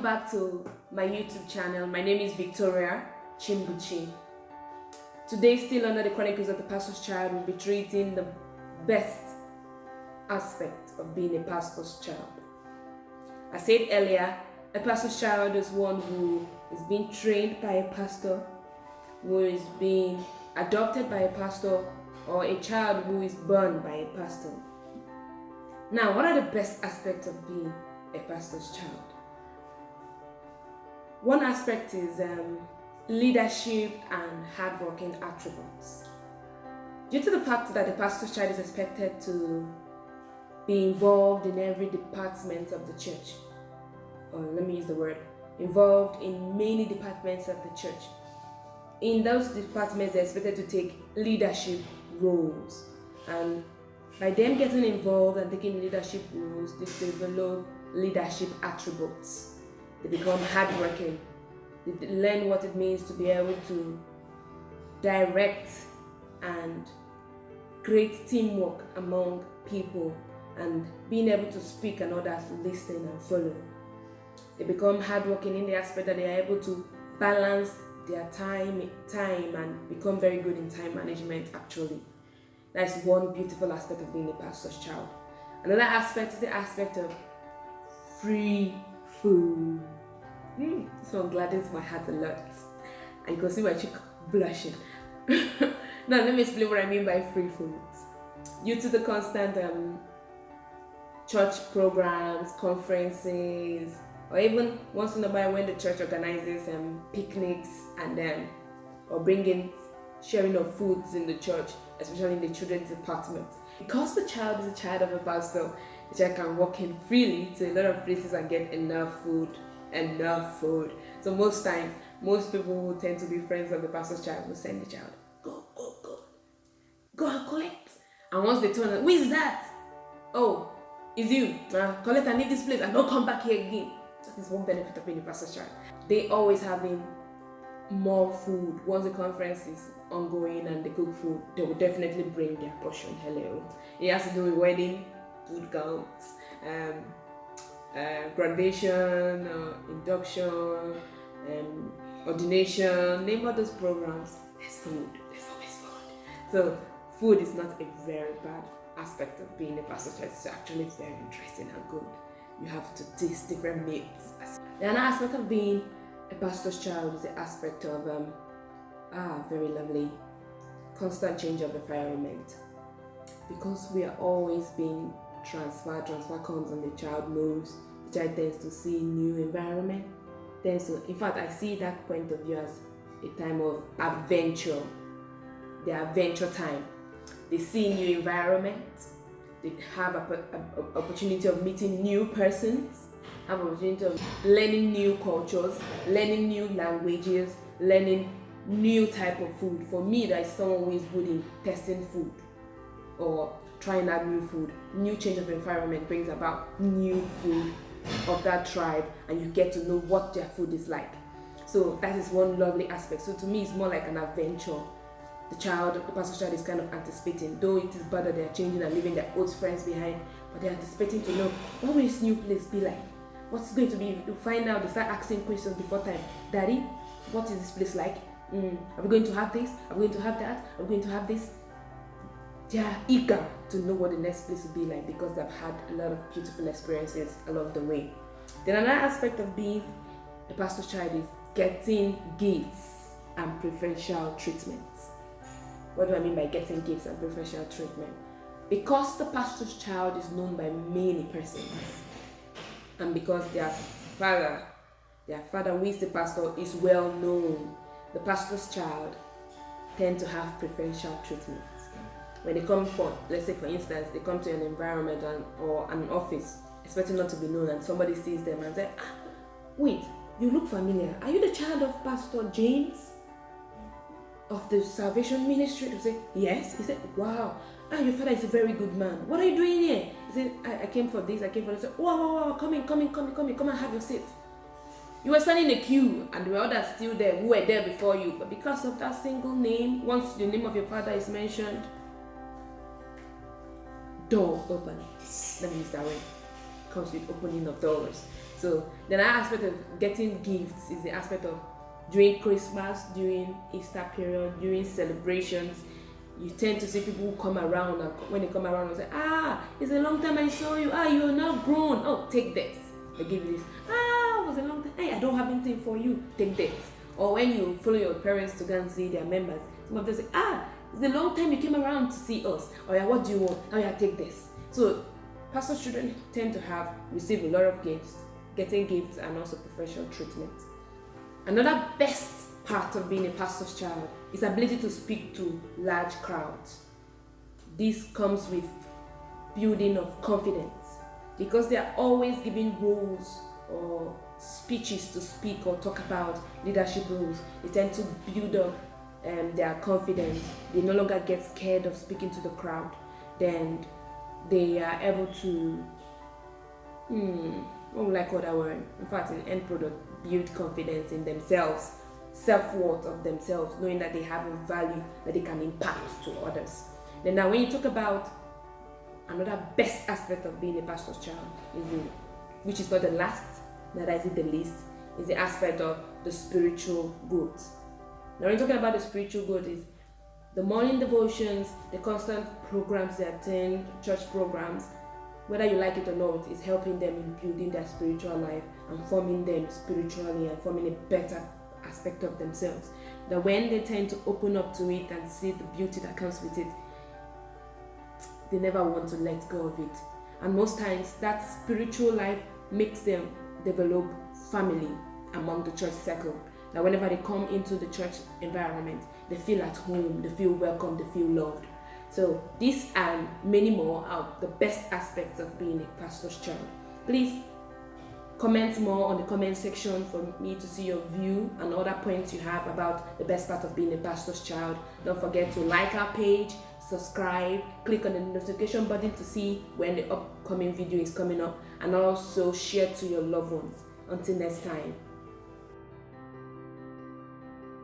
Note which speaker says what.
Speaker 1: back to my YouTube channel. My name is Victoria Chimbuchi. Today, still under the Chronicles of the Pastor's Child, we'll be treating the best aspect of being a pastor's child. I said earlier, a pastor's child is one who is being trained by a pastor, who is being adopted by a pastor, or a child who is born by a pastor. Now, what are the best aspects of being a pastor's child? One aspect is leadership and hardworking attributes. Due to the fact that the pastor's child is expected to be involved in every department of the church, or let me use the word, involved in many departments of the church. In those departments, they're expected to take leadership roles, and by them getting involved and taking leadership roles, they develop leadership attributes. They become hardworking. They learn what it means to be able to direct and create teamwork among people, and being able to speak and others listen and follow. They become hardworking in the aspect that they are able to balance their time and become very good in time management actually. That's one beautiful aspect of being a pastor's child. Another aspect is the aspect of free food. So I'm gladdens my heart a lot. And you can see my cheek blushing. Now let me explain what I mean by free food. Due to the constant church programs, conferences, or even once in a while when the church organizes picnics and or bringing sharing of foods in the church, especially in the children's department. Because the child is a child of a pastor, the child can walk in freely to a lot of places and get enough food. So most times, most people who tend to be friends of the pastor's child will send the child, go and collect. And once they turn, who is that? Oh, it's you. Collect and leave this place and don't come back here again. That is one benefit of being a pastor's child. They always having more food. Once the conference is ongoing and they cook food, they will definitely bring their portion. Hello. It has to do with wedding, food counts, graduation, induction, ordination, name all those programs. There's food. There's always food. So food is not a very bad aspect of being a pastor's child. It's actually very interesting and good. You have to taste different meals. The other aspect of being a pastor's child is the aspect of very lovely, constant change of environment. Because we are always being transfer comes and the child moves, the child tends to see new environment. In fact, I see that point of view as a time of adventure, their adventure time. They see new environment, they have an opportunity of meeting new persons, have an opportunity of learning new cultures, learning new languages, learning new type of food. For me, that is someone who is good in testing food or trying out new food. New change of environment brings about new food of that tribe, and you get to know what their food is like. So that is one lovely aspect. So to me, it's more like an adventure. The pastor's child is kind of anticipating, though it is bad that they are changing and leaving their old friends behind, but they're anticipating to know what will this new place be like. What's going to be? You find out, they start asking questions before time. Daddy, what is this place like? Are we going to have this? Are we going to have that? Are we going to have this? They are eager to know what the next place will be like because they've had a lot of beautiful experiences along the way. Then another aspect of being a pastor's child is getting gifts and preferential treatments. What do I mean by getting gifts and preferential treatment? Because the pastor's child is known by many persons, and because their father who is the pastor is well known, the pastor's child tend to have preferential treatment. When they come for, let's say for instance, they come to an environment or an office expecting not to be known, and somebody sees them and says, wait, you look familiar. Are you the child of Pastor James of the Salvation Ministry? They say, yes. He said, wow, your father is a very good man. What are you doing here? He said, I came for this, I came for this. Wow, come and have your seat. You were standing in a queue and there were others still there who were there before you, but because of that single name, once the name of your father is mentioned, door opens. Let me use that way. comes with opening of doors. So the other aspect of getting gifts is the aspect of during Christmas, during Easter period, during celebrations. You tend to see people who come around, and when they come around and say, it's a long time I saw you, you are now grown, take this. They give you this, it was a long time, hey, I don't have anything for you, take this. Or when you follow your parents to go and see their members, some of them say, it's a long time you came around to see us, what do you want, take this. So pastors' children tend to receive a lot of gifts, getting gifts and also preferential treatment. Another best part of being a pastor's child is ability to speak to large crowds. This comes with building of confidence, because they are always giving roles or speeches to speak or talk about leadership roles. They tend to build up their confidence. They no longer get scared of speaking to the crowd. Then they are able to what would I call that word? In fact, in end product, build confidence in themselves, self-worth of themselves, knowing that they have a value that they can impact to others. Then now when you talk about another best aspect of being a pastor's child, which is not the last, neither is it the least, is the aspect of the spiritual growth. Now when you're talking about the spiritual growth, is the morning devotions, the constant programs they attend, church programs, whether you like it or not, is helping them in building their spiritual life and forming them spiritually and forming a better aspect of themselves. That when they tend to open up to it and see the beauty that comes with it, they never want to let go of it. And most times that spiritual life makes them develop family among the church circle. That whenever they come into the church environment, they feel at home, they feel welcome, they feel loved. So these and many more are the best aspects of being a pastor's child. Please comment more on the comment section for me to see your view and other points you have about the best part of being a pastor's child. Don't forget to like our page, subscribe, click on the notification button to see when the upcoming video is coming up, and also share to your loved ones. Until next time.